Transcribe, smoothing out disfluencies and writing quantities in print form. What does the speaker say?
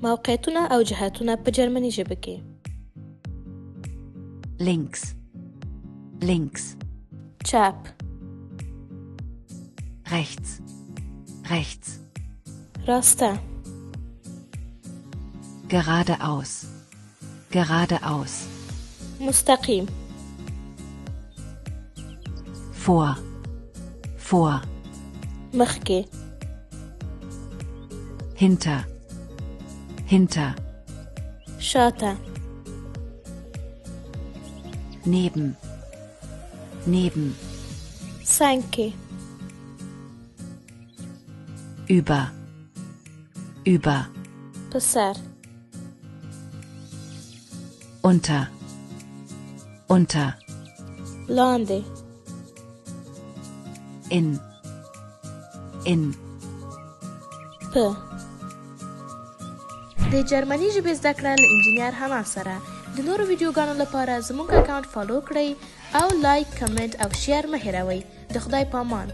موقعیتونه او جهتونه په جرمني ژبه کې. links, links, چپ. rechts, rechts, راسته. geradeaus, geradeaus, مستقیم. vor, vor, مخکې. hinter, hinter, شاته. neben, neben, څنګ کې. über, über, په سر. unter, unter, لاندې. in, in. په د جرمني ژبې زده کړه له انجینیر حنا سره. د نورو ویډیوګانو لپاره زموږ اکاونټ فالو کړئ او لایک، کمنټ او شیر مه هیروئ. د خدای په امان.